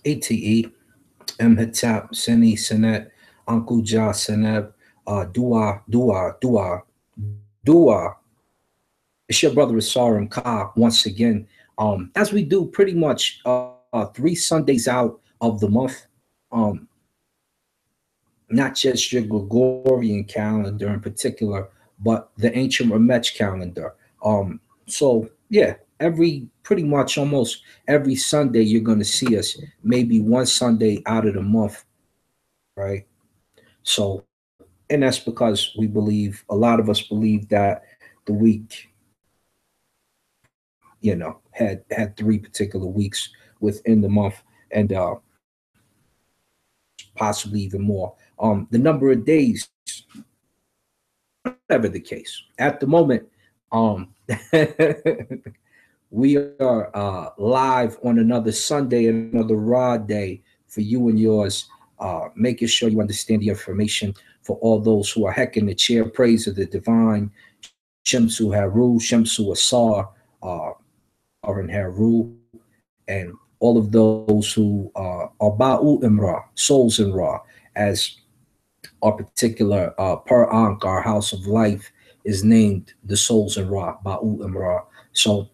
ATE, Mhetap, Seni, Senet, Uncle Ja, Seneb, Dua. It's your brother Asar and Ka once again. As we do pretty much 3 Sundays out of the month, um, not just your Gregorian calendar in particular, but the ancient Ramech calendar. So yeah, every pretty much almost every Sunday you're gonna see us, maybe one Sunday out of the month, right? So, and that's because we believe, a lot of us believe that the week, had 3 particular weeks within the month, and possibly even more. The number of days, whatever the case, at the moment, um, we are live on another Sunday, another raw day for you and yours, making sure you understand the information for all those who are hecking the chair praise of the divine, Shemsu Haru, Shemsu Asar, Aaron Haru, and all of those who are Ba'u Imra, souls in Ra, as our particular per Ankh, our house of life, is named the souls in Ra, Ba'u Imra. So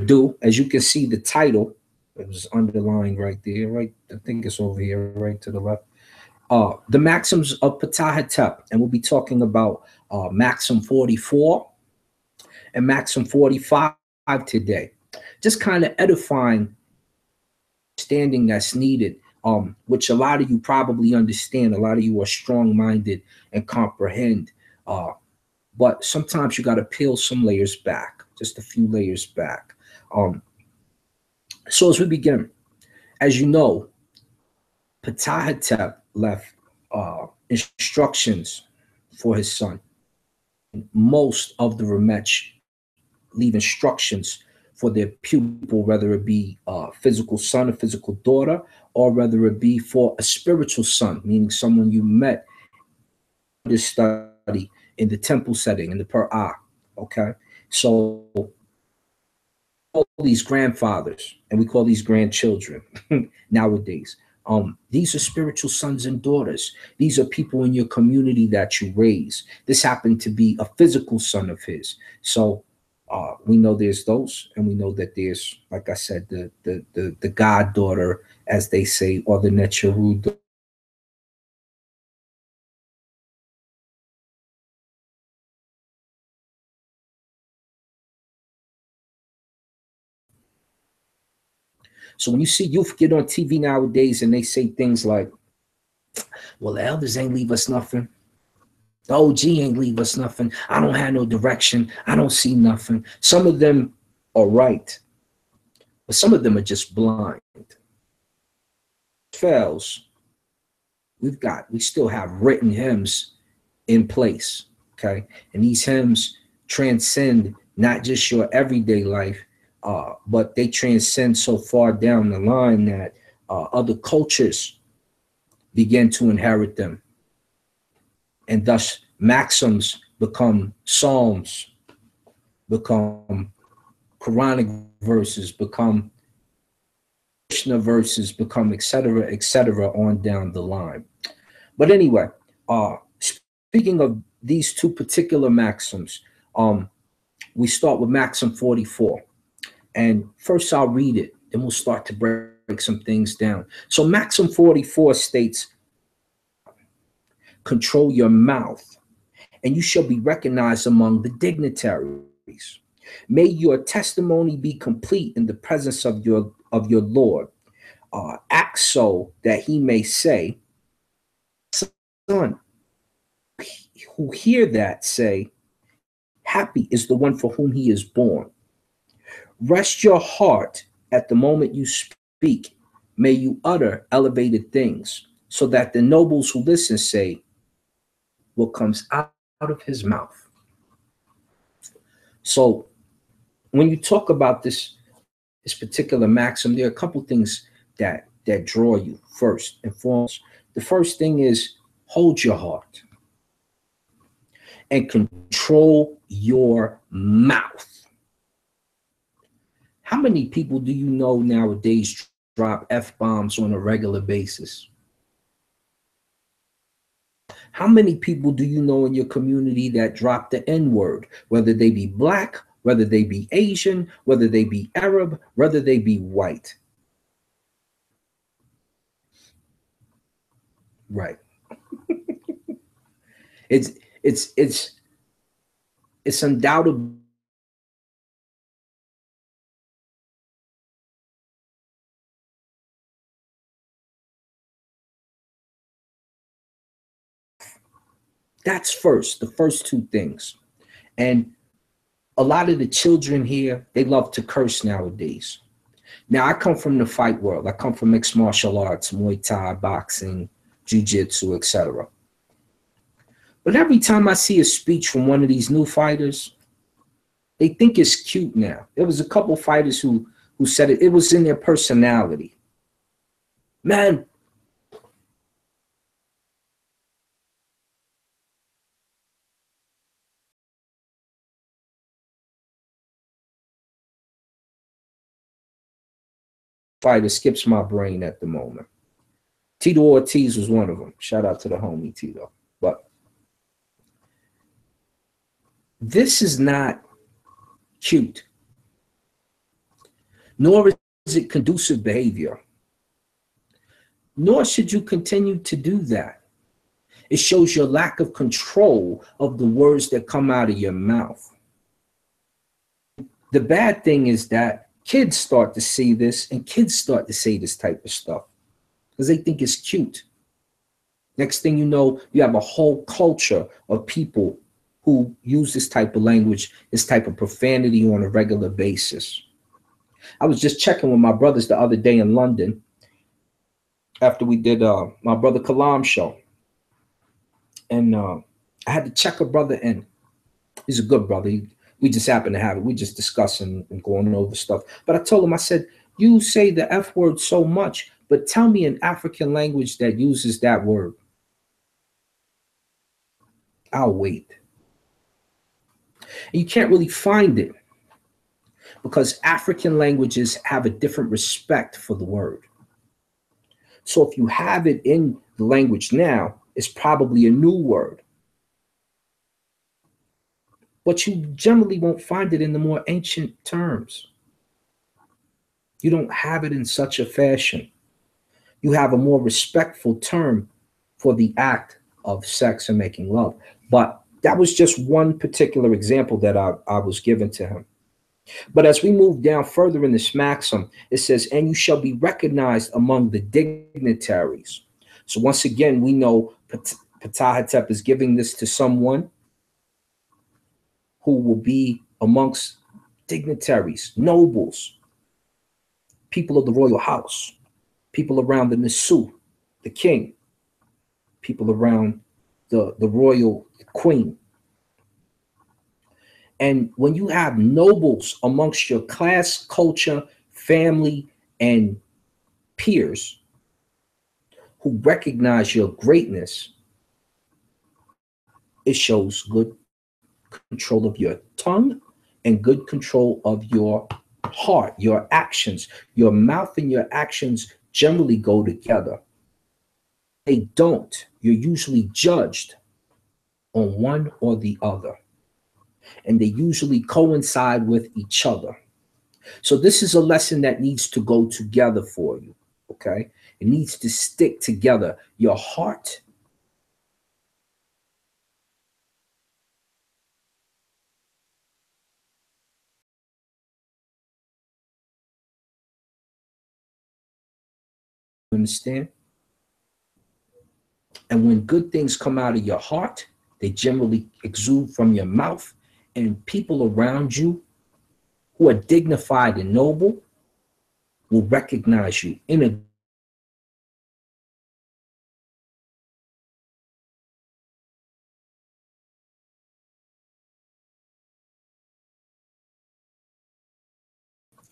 do, as you can see, the title, it was underlined right there, right? I think it's over here, right to the left. The Maxims of Ptah Hotep, and we'll be talking about Maxim 44 and Maxim 45 today. Just kind of edifying standing that's needed, which a lot of you probably understand. A lot of you are strong-minded and comprehend. Uh, but sometimes you got to peel some layers back, just a few layers back. Um, so as we begin, as you know, Ptah Hotep left instructions for his son. Most of the Ramech leave instructions for their pupil, whether it be a physical son, a physical daughter, or whether it be for a spiritual son, meaning someone you met this study in the temple setting, in the Per'ah. Okay, so all these grandfathers, and we call these grandchildren nowadays. These are spiritual sons and daughters. These are people in your community that you raise. This happened to be a physical son of his. So we know there's those, and we know that there's, like I said, the goddaughter, as they say, or the Necharu daughter. So when you see youth get on TV nowadays and they say things like, well, the elders ain't leave us nothing. The OG ain't leave us nothing. I don't have no direction. I don't see nothing. Some of them are right, but some of them are just blind. Fails, we still have written hymns in place. Okay. And these hymns transcend not just your everyday life, but they transcend so far down the line that other cultures begin to inherit them. And thus, maxims become psalms, become Quranic verses, become Krishna verses, become et cetera, on down the line. But anyway, speaking of these two particular maxims, um, we start with Maxim 44. And first I'll read it, then we'll start to break some things down. So Maxim 44 states, control your mouth, and you shall be recognized among the dignitaries. May your testimony be complete in the presence of your Lord. Act so that he may say, son, who hear that say, happy is the one for whom he is born. Rest your heart at the moment you speak. May you utter elevated things, so that the nobles who listen say, what comes out of his mouth. So when you talk about this particular maxim, there are a couple things that draw you first and foremost. The first thing is hold your heart and control your mouth. How many people do you know nowadays drop F-bombs on a regular basis? How many people do you know in your community that drop the N-word, whether they be black, whether they be Asian, whether they be Arab, whether they be white? Right. It's it's it's it's undoubtedly that's first, the first two things. And a lot of the children here, they love to curse nowadays. Now, I come from the fight world. I come from mixed martial arts, Muay Thai, boxing, jiu-jitsu, etc. But every time I see a speech from one of these new fighters, they think it's cute now. There was a couple fighters who said it. It was in their personality. Man, fighter skips my brain at the moment. Tito Ortiz was one of them. Shout out to the homie Tito. But this is not cute, nor is it conducive behavior, nor should you continue to do that. It shows your lack of control of the words that come out of your mouth. The bad thing is that kids start to see this and kids start to say this type of stuff because they think it's cute. Next thing you know, you have a whole culture of people who use this type of language, this type of profanity on a regular basis. I was just checking with my brothers the other day in London after we did my brother Kalam show. And I had to check a brother in. He's a good brother. We just happen to have it. We just discussing and going over stuff. But I told him, I said, you say the F word so much, but tell me an African language that uses that word. I'll wait. And you can't really find it because African languages have a different respect for the word. So if you have it in the language now, it's probably a new word. But you generally won't find it in the more ancient terms. You don't have it in such a fashion. You have a more respectful term for the act of sex and making love. But that was just one particular example that I was given to him. But as we move down further in this maxim, it says, and you shall be recognized among the dignitaries. So once again, we know Ptah Hotep is giving this to someone who will be amongst dignitaries, nobles, people of the royal house, people around the Nisu, the king, people around the royal queen. And when you have nobles amongst your class, culture, family, and peers who recognize your greatness, it shows good control of your tongue and good control of your heart, your actions. Your mouth and your actions generally go together. They don't. You're usually judged on one or the other, and they usually coincide with each other. So this is a lesson that needs to go together for you, okay? It needs to stick together. Your heart understand? And when good things come out of your heart, they generally exude from your mouth, and people around you who are dignified and noble will recognize you in a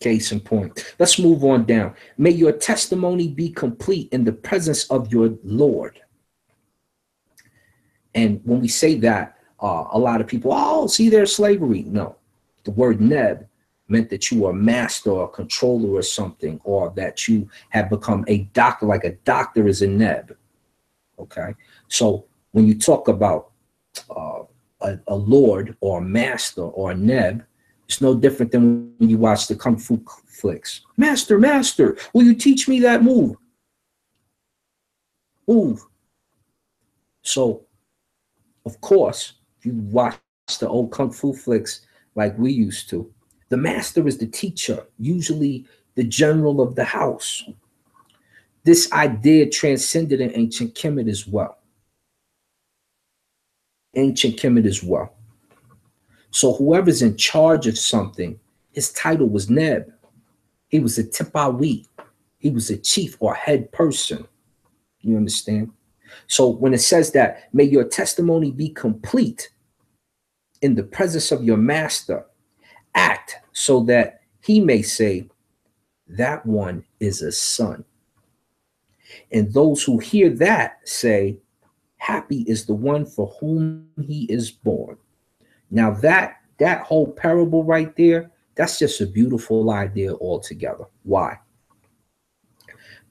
case in point. Let's move on down. May your testimony be complete in the presence of your Lord. And when we say that, a lot of people, oh, see, there's slavery. No, the word neb meant that you were a master or a controller or something, or that you have become a doctor, like a doctor is a neb. Okay. So when you talk about uh, a lord or a master or a neb, it's no different than when you watch the kung fu flicks. Master, master, will you teach me that move? Move. So, of course, if you watch the old kung fu flicks like we used to, the master is the teacher, usually the general of the house. This idea transcended in ancient Kemet as well. Ancient Kemet as well. So whoever's in charge of something, his title was Neb. He was a Tipawi. He was a chief or head person. You understand? So when it says that, may your testimony be complete in the presence of your master, act so that he may say, that one is a son. And those who hear that say, happy is the one for whom he is born. Now that whole parable right there, that's just a beautiful idea altogether. Why?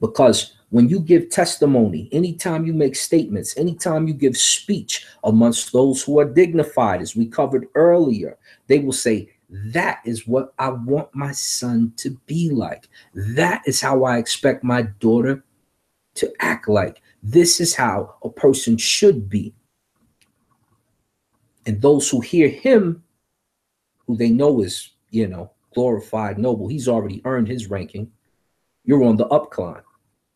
Because when you give testimony, anytime you make statements, anytime you give speech amongst those who are dignified, as we covered earlier, they will say, that is what I want my son to be like. That is how I expect my daughter to act like. This is how a person should be. And those who hear him, who they know is, glorified noble, he's already earned his ranking. You're on the upcline.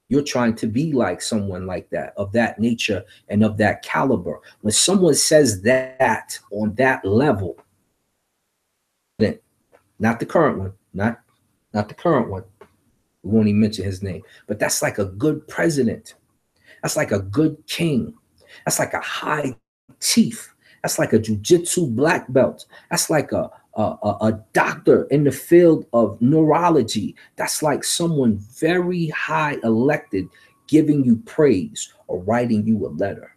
You're trying to be like someone like that, of that nature and of that caliber. When someone says that on that level, then not the current one, not the current one. We won't even mention his name, but that's like a good president. That's like a good king. That's like a high chief. That's like a jujitsu black belt. That's like a doctor in the field of neurology. That's like someone very high elected giving you praise or writing you a letter.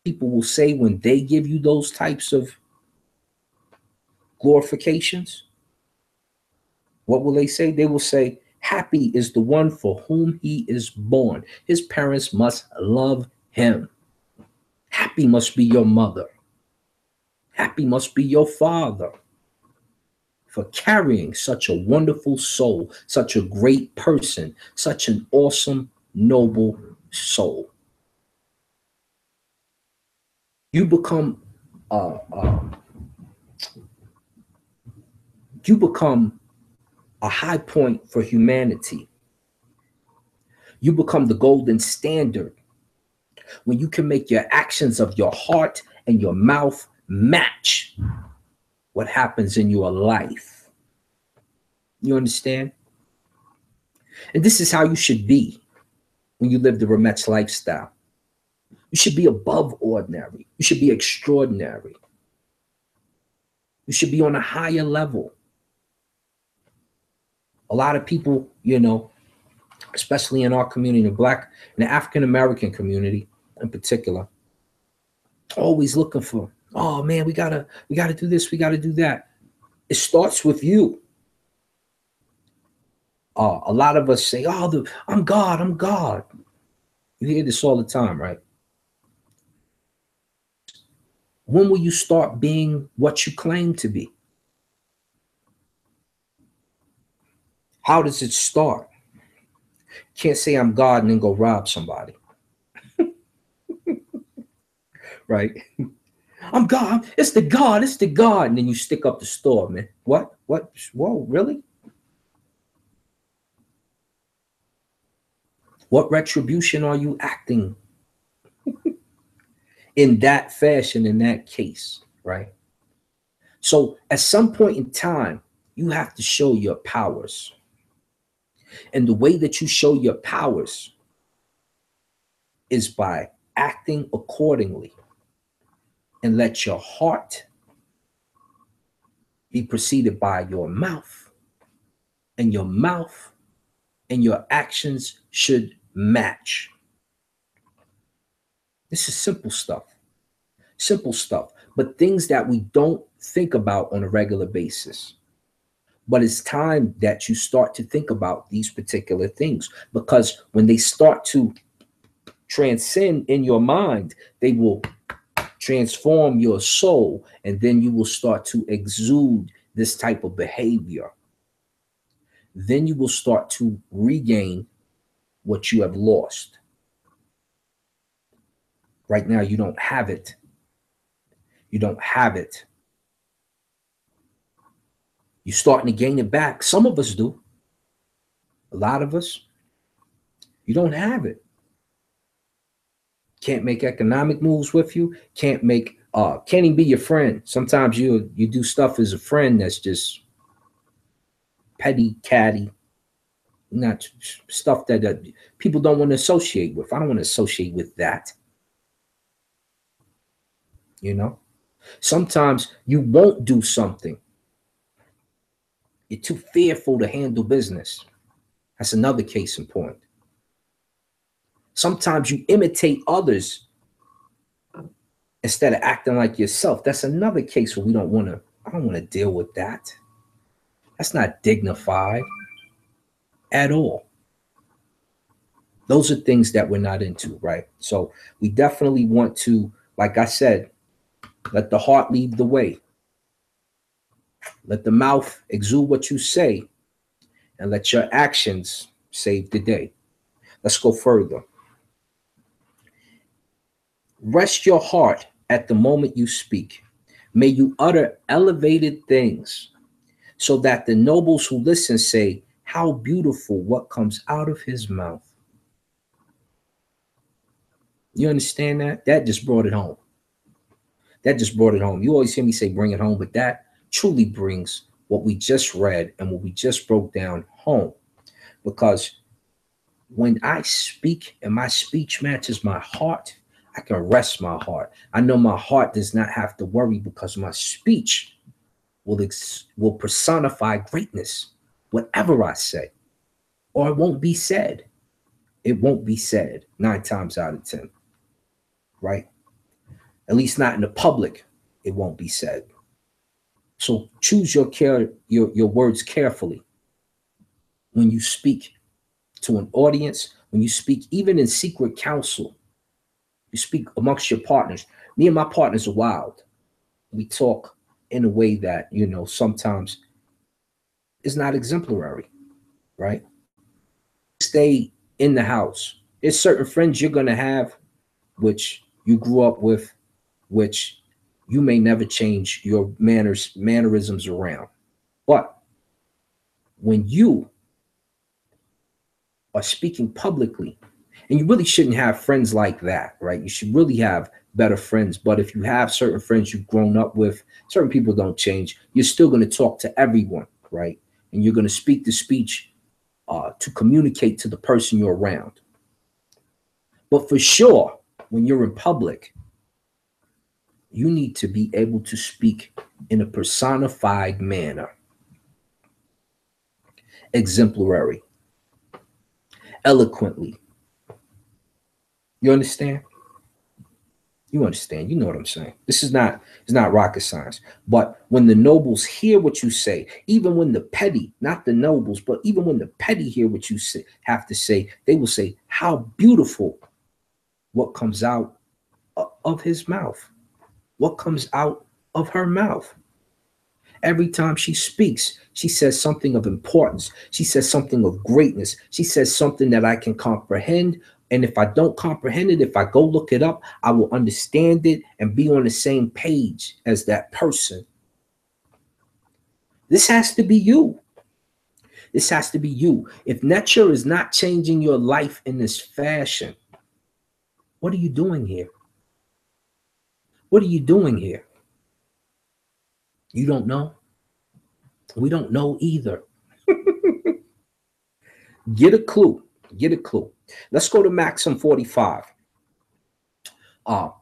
People will say when they give you those types of glorifications, what will they say? They will say, happy is the one for whom he is born. His parents must love him. Happy must be your mother. Happy must be your father for carrying such a wonderful soul, such a great person, such an awesome, noble soul. You become uh, uh, you become a high point for humanity. You become the golden standard when you can make your actions of your heart and your mouth match what happens in your life. You understand? And this is how you should be when you live the Rametz lifestyle. You should be above ordinary. You should be extraordinary. You should be on a higher level. A lot of people, especially in our community, in the African American community in particular, always looking for, oh man, we gotta do this, we gotta do that. It starts with you. A lot of us say, oh, I'm God, I'm God. You hear this all the time, right? When will you start being what you claim to be? How does it start? Can't say I'm God and then go rob somebody. Right? I'm God. It's the God. It's the God. And then you stick up the store, man. What? What? Whoa, really? What retribution are you acting in that fashion, in that case, right? So at some point in time, you have to show your powers. And the way that you show your powers is by acting accordingly, and let your heart be preceded by your mouth, and your mouth and your actions should match. This is simple stuff. Simple stuff, but things that we don't think about on a regular basis. But it's time that you start to think about these particular things, because when they start to transcend in your mind, they will transform your soul, and then you will start to exude this type of behavior. Then you will start to regain what you have lost. Right now, you don't have it. You don't have it. You're starting to gain it back. Some of us do. A lot of us, you don't have it. Can't make economic moves with you. Can't even be your friend. Sometimes you do stuff as a friend that's just petty, catty, not stuff that people don't want to associate with. I don't want to associate with that. You know, sometimes you won't do something. You're too fearful to handle business. That's another case in point. Sometimes you imitate others instead of acting like yourself. That's another case where I don't want to deal with that. That's not dignified at all. Those are things that we're not into, right? So we definitely want to, like I said, let the heart lead the way. Let the mouth exude what you say, and let your actions save the day. Let's go further. Rest your heart at the moment you speak. May you utter elevated things, so that the nobles who listen say, how beautiful what comes out of his mouth. You understand that? That just brought it home. That just brought it home. You always hear me say bring it home, but that truly brings what we just read and what we just broke down home. Because when I speak and my speech matches my heart, I can rest my heart. I know my heart does not have to worry, because my speech will personify greatness, whatever I say, or it won't be said. It won't be said 9 times out of 10, right? At least not in the public, it won't be said. So choose your words carefully when you speak to an audience, when you speak even in secret counsel, you speak amongst your partners. Me and my partners are wild. We talk in a way that, sometimes is not exemplary, right? Stay in the house. There's certain friends you're going to have, which you grew up with, which you may never change your mannerisms around. But when you are speaking publicly, and you really shouldn't have friends like that, right? You should really have better friends. But if you have certain friends you've grown up with, certain people don't change. You're still going to talk to everyone, right? And you're going to speak the speech to communicate to the person you're around. But for sure, when you're in public, you need to be able to speak in a personified manner, exemplary, eloquently. You understand? You understand. You know what I'm saying. It's not rocket science. But when the nobles hear what you say, even when the petty, not the nobles, but even when the petty hear what you have to say, they will say, how beautiful what comes out of his mouth. What comes out of her mouth. Every time she speaks, she says something of importance. She says something of greatness. She says something that I can comprehend. And if I don't comprehend it, if I go look it up, I will understand it and be on the same page as that person. This has to be you. This has to be you. If nature is not changing your life in this fashion, what are you doing here? What are you doing here? You don't know? We don't know either. Get a clue. Get a clue. Let's go to Maxim 45.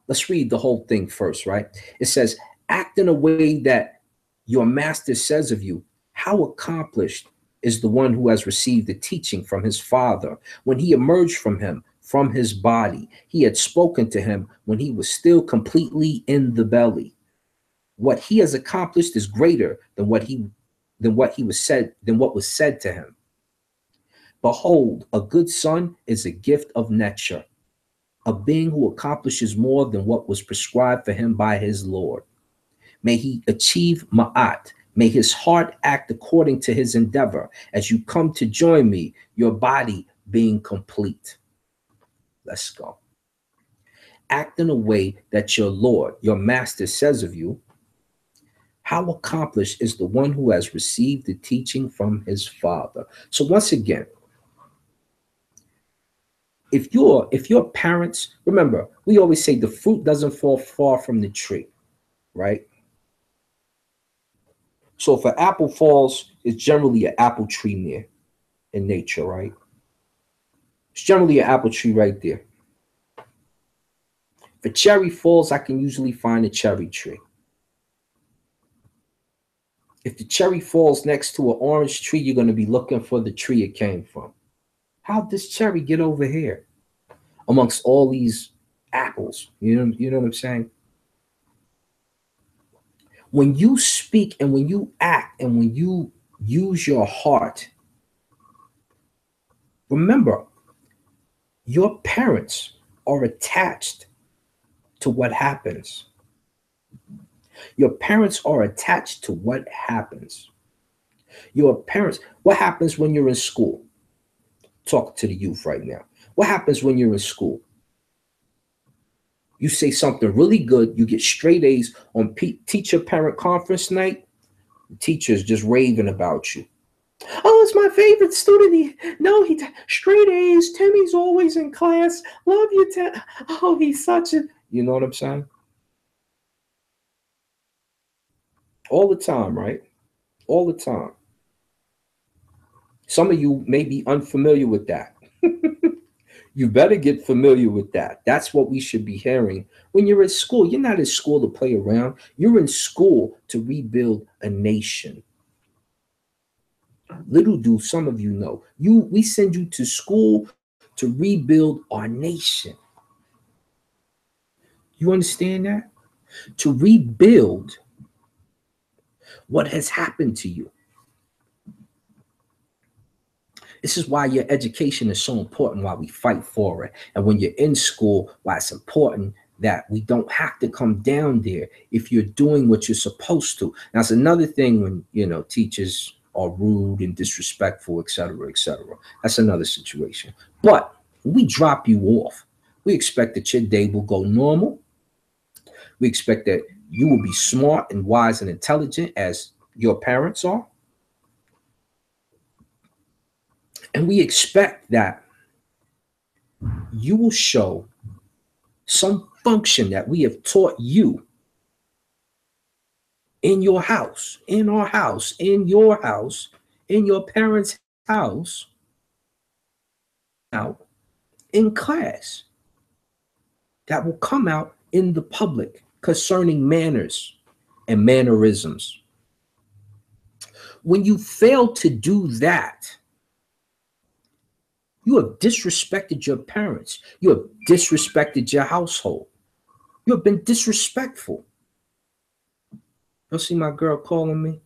Let's read the whole thing first, right? It says, act in a way that your master says of you. How accomplished is the one who has received the teaching from his father. When he emerged from him, from his body, he had spoken to him when he was still completely in the belly. What he has accomplished is greater than what he than what was said to him. Behold, a good son is a gift of nature, a being who accomplishes more than what was prescribed for him by his Lord. May he achieve ma'at. May his heart act according to his endeavor as you come to join me, your body being complete. Let's go. Act in a way that your Lord, your master says of you. How accomplished is the one who has received the teaching from his father. So once again, if your parents, remember, we always say the fruit doesn't fall far from the tree, right? So if an apple falls, it's generally an apple tree near in nature, right? It's generally an apple tree right there. If a cherry falls, I can usually find a cherry tree. If the cherry falls next to an orange tree, you're going to be looking for the tree it came from. How'd this cherry get over here amongst all these apples? You know what I'm saying? When you speak and when you act and when you use your heart, remember, your parents are attached to what happens. Your parents are attached to what happens. Your parents, what happens when you're in school? Talk to the youth right now. What happens when you're in school? You say something really good, you get straight A's on teacher parent conference night, the teacher's just raving about you. Oh, it's my favorite student. He straight A's. Timmy's always in class. Love you, Tim. Oh, he's such a, you know what I'm saying? All the time, right? All the time. Some of you may be unfamiliar with that. You better get familiar with that. That's what we should be hearing. When you're at school, you're not at school to play around. You're in school to rebuild a nation. Little do some of you know, we send you to school to rebuild our nation. You understand that? To rebuild what has happened to you. This is why your education is so important, why we fight for it. And when you're in school, why it's important that we don't have to come down there if you're doing what you're supposed to. Now, it's another thing when, teachers are rude and disrespectful, et cetera, et cetera. That's another situation. But when we drop you off, we expect that your day will go normal. We expect that you will be smart and wise and intelligent as your parents are. And we expect that you will show some function that we have taught you in your house, in our house, in your house, in your parents' house, out in class, that will come out in the public concerning manners and mannerisms. When you fail to do that, you have disrespected your parents. You have disrespected your household. You have been disrespectful. You'll see my girl calling me.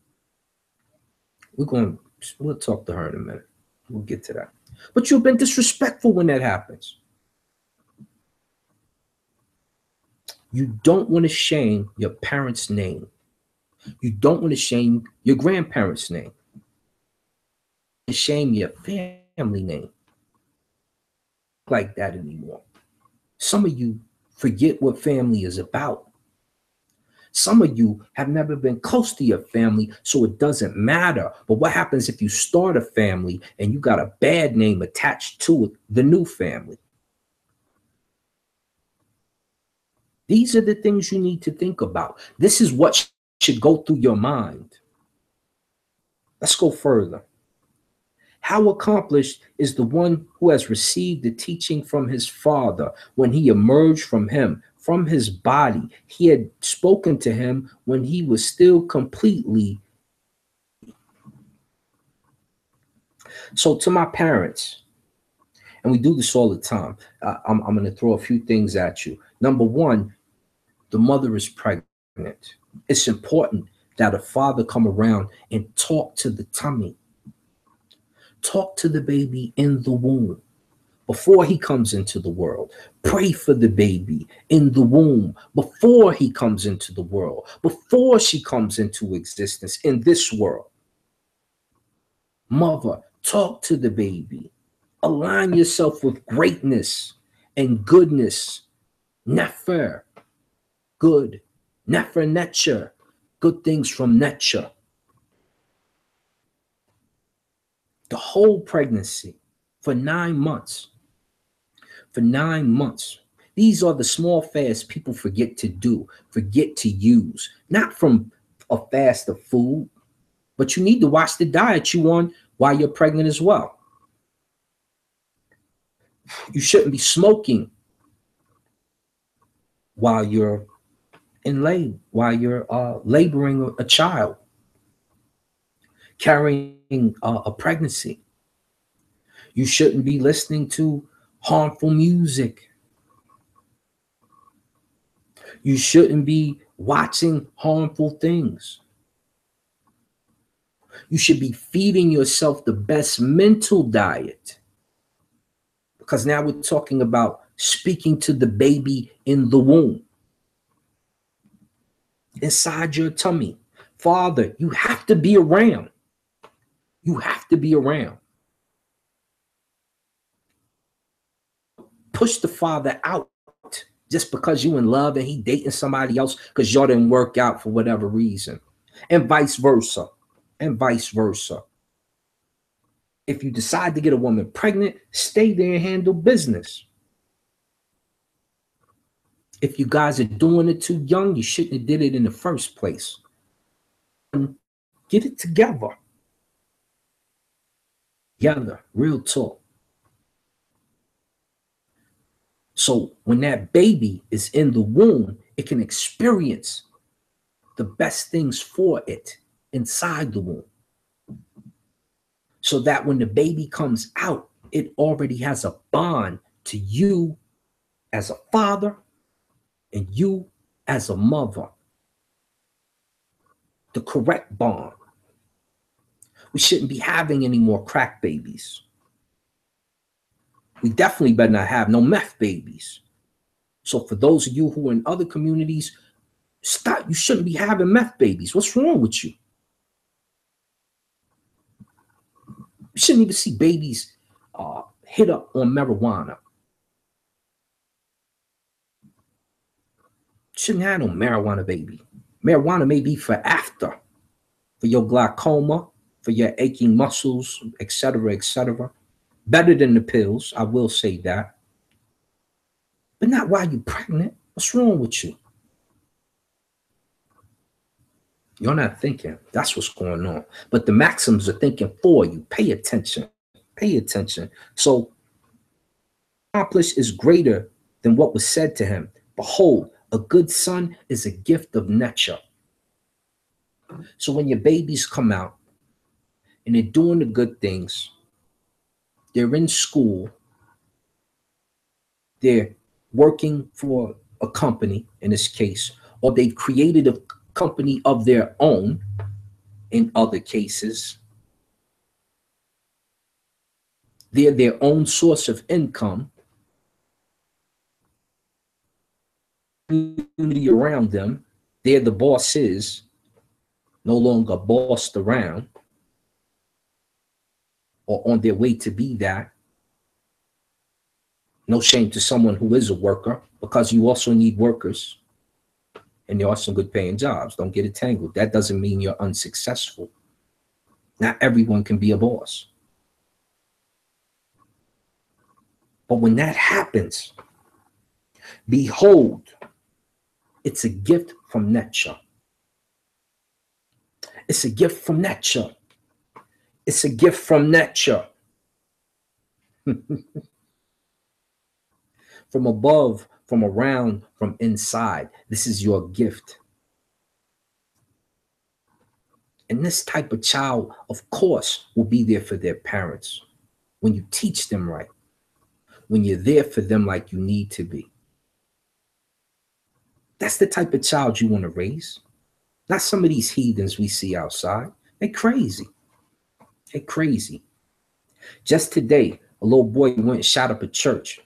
We'll talk to her in a minute. We'll get to that. But you've been disrespectful when that happens. You don't want to shame your parents' name. You don't want to shame your grandparents' name. You shame your family name. Like that anymore. Some of you forget what family is about. Some of you have never been close to your family, so it doesn't matter. But what happens if you start a family and you got a bad name attached to it, the new family? These are the things you need to think about. This is what should go through your mind. Let's go further. How accomplished is the one who has received the teaching from his father when he emerged from him, from his body. He had spoken to him when he was still completely. So to my parents, and we do this all the time, I'm going to throw a few things at you. Number one, the mother is pregnant. It's important that a father come around and talk to the tummy, talk to the baby in the womb before he comes into the world. Pray for the baby in the womb before he comes into the world, before she comes into existence in this world. Mother, talk to the baby. Align yourself with greatness and goodness. Nefer, good. Nefer netcher, good things from netcher. The whole pregnancy for 9 months. For 9 months. These are the small fasts people forget to do, forget to use. Not from a fast of food, but you need to watch the diet you on while you're pregnant as well. You shouldn't be smoking while you're in labor, while you're laboring a child, carrying a pregnancy. You shouldn't be listening to harmful music. You shouldn't be watching harmful things. You should be feeding yourself the best mental diet. Because now we're talking about speaking to the baby in the womb, inside your tummy. Father, you have to be around. You have to be around. Push the father out just because you in love and he dating somebody else because y'all didn't work out for whatever reason. And vice versa. And vice versa. If you decide to get a woman pregnant, stay there and handle business. If you guys are doing it too young, you shouldn't have did it in the first place. Get it together. Together, real talk. So when that baby is in the womb, it can experience the best things for it inside the womb. So that when the baby comes out, it already has a bond to you as a father and you as a mother. The correct bond. We shouldn't be having any more crack babies. We definitely better not have no meth babies. So for those of you who are in other communities, stop. You shouldn't be having meth babies. What's wrong with you? You shouldn't even see babies hit up on marijuana. Shouldn't have no marijuana baby. Marijuana may be for after, for your glaucoma, for your aching muscles, etc., etc. Better than the pills, I will say that. But not while you're pregnant. What's wrong with you? You're not thinking. That's what's going on. But the Maxims are thinking for you. Pay attention. Pay attention. So, accomplished is greater than what was said to him. Behold, a good son is a gift of nature. So when your babies come out and they're doing the good things, they're in school, they're working for a company in this case, or they've created a company of their own in other cases. They're their own source of income. Community around them, they're the bosses, no longer bossed around or on their way to be that. No shame to someone who is a worker, because you also need workers. And there are some good paying jobs. Don't get it tangled. That doesn't mean you're unsuccessful. Not everyone can be a boss. But when that happens, behold, it's a gift from nature. It's a gift from nature. It's a gift from nature. From above, from around, from inside. This is your gift. And this type of child, of course, will be there for their parents when you teach them right, when you're there for them like you need to be. That's the type of child you want to raise. Not some of these heathens we see outside. They're crazy. They're crazy. Just today, a little boy went and shot up a church.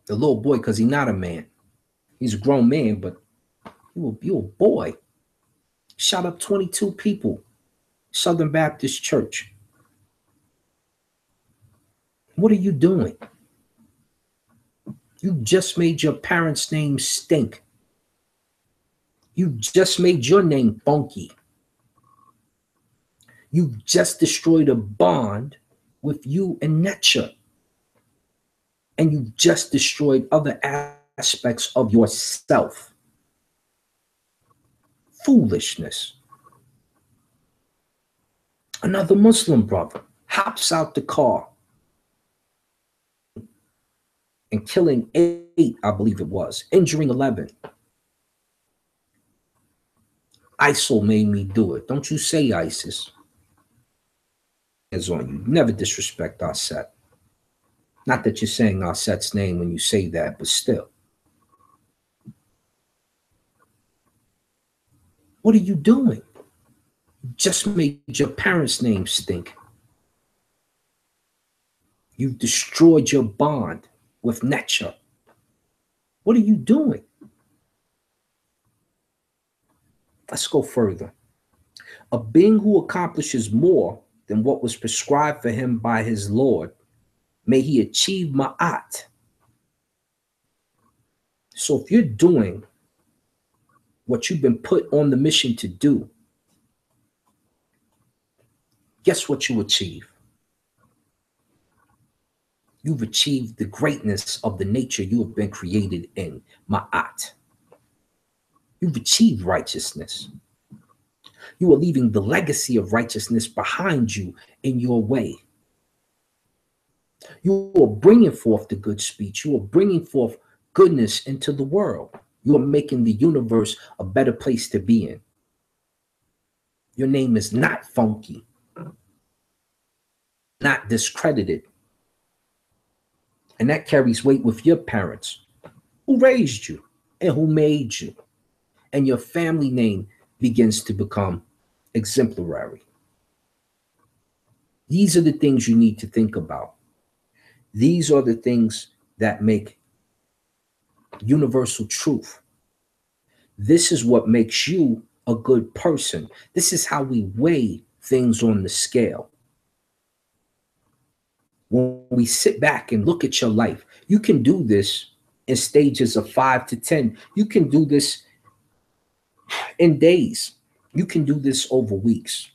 The little boy, because he's not a man. He's a grown man, but you a boy. Shot up 22 people. Southern Baptist Church. What are you doing? You just made your parents' name stink. You just made your name funky. You just destroyed a bond with you and nature. And you just destroyed other aspects of yourself. Foolishness. Another Muslim brother hops out the car and killing 8, I believe it was, injuring 11. ISIL made me do it. Don't you say ISIS. Is on you. Never disrespect our set. Not that you're saying our set's name when you say that, but still. What are you doing? You just made your parents' name stink. You've destroyed your bond with nature. What are you doing? Let's go further. A being who accomplishes more than what was prescribed for him by his Lord, may he achieve ma'at. So if you're doing what you've been put on the mission to do, guess what you achieve? You've achieved the greatness of the nature you have been created in, ma'at. You've achieved righteousness. You are leaving the legacy of righteousness behind you in your way. You are bringing forth the good speech. You are bringing forth goodness into the world. You are making the universe a better place to be in. Your name is not funky, not discredited. And that carries weight with your parents who raised you and who made you. And your family name begins to become exemplary. These are the things you need to think about. These are the things that make universal truth. This is what makes you a good person. This is how we weigh things on the scale. When we sit back and look at your life, you can do this in stages of 5 to 10. You can do this in days. You can do this over weeks.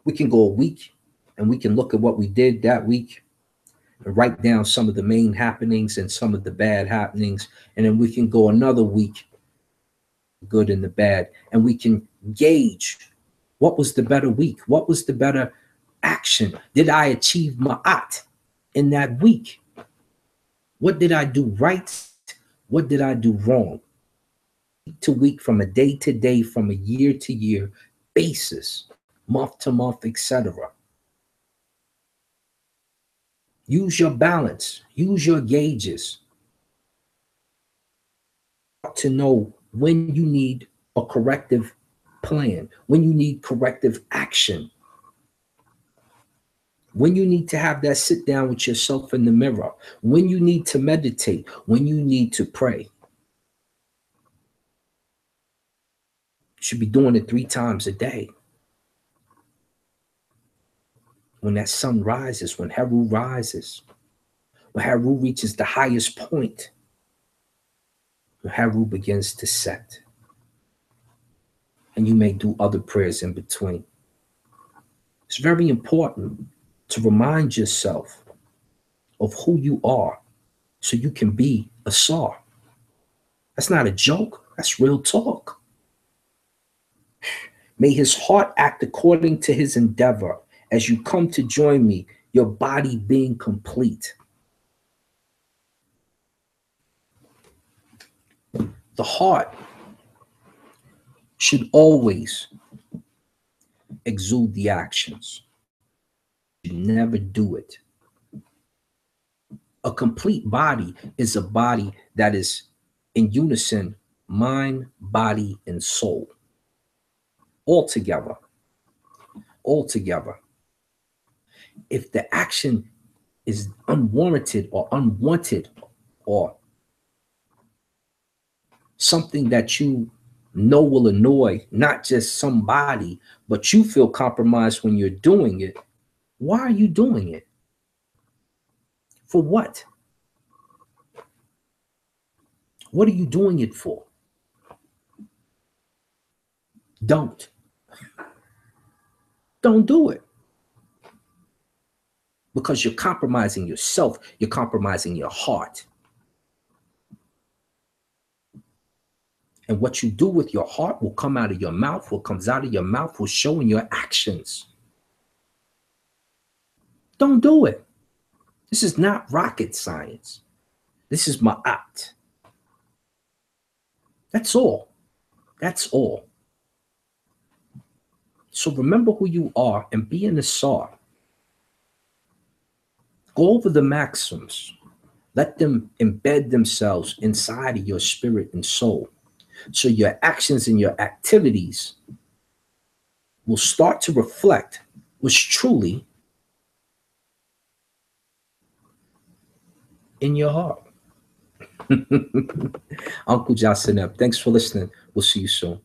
We can go a week and we can look at what we did that week and write down some of the main happenings and some of the bad happenings. And then we can go another week, good and the bad, and we can gauge what was the better week? What was the better action? Did I achieve ma'at in that week? What did I do right? What did I do wrong? Week to week, from a day to day, from a year to year basis, month to month, etc. Use your balance. Use your gauges to know when you need a corrective plan, when you need corrective action, when you need to have that sit down with yourself in the mirror, when you need to meditate, when you need to pray. You should be doing it 3 times a day. When that sun rises, when Heru rises, when Heru reaches the highest point, when Heru begins to set. And you may do other prayers in between. It's very important to remind yourself of who you are so you can be a Sar. That's not a joke. That's real talk. May his heart act according to his endeavor as you come to join me, your body being complete. The heart should always exude the actions. You never do it. A complete body is a body that is in unison, mind, body, and soul, all together, all together. If the action is unwarranted or unwanted or something that you know will annoy not just somebody, but you feel compromised when you're doing it, why are you doing it? For what? What are you doing it for? Don't. Don't do it. Because you're compromising yourself, you're compromising your heart. And what you do with your heart will come out of your mouth. What comes out of your mouth will show in your actions. Don't do it. This is not rocket science. This is ma'at. That's all. That's all. So remember who you are and be in the SAR. Go over the maxims. Let them embed themselves inside of your spirit and soul. So your actions and your activities will start to reflect what's truly in your heart. Uncle Jasineb, thanks for listening. We'll see you soon.